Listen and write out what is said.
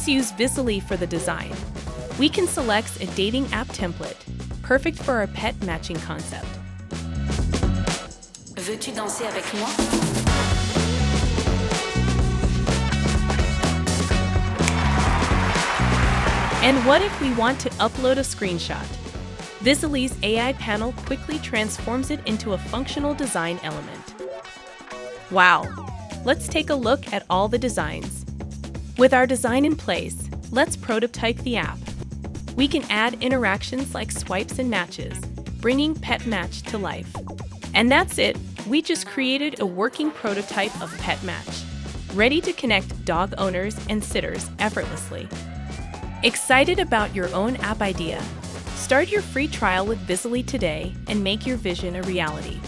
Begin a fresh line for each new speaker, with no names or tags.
Let's use Visily for the design. We can select a dating app template, perfect for our pet matching concept.
Veux-tu danser avec moi?
And what if we want to upload a screenshot? Visily's AI panel quickly transforms it into a functional design element. Wow! Let's take a look at all the designs. With our design in place, let's prototype the app. We can add interactions like swipes and matches, bringing Pet Match to life. And that's it! We just created a working prototype of Pet Match, ready to connect dog owners and sitters effortlessly. Excited about your own app idea? Start your free trial with Visily today and make your vision a reality.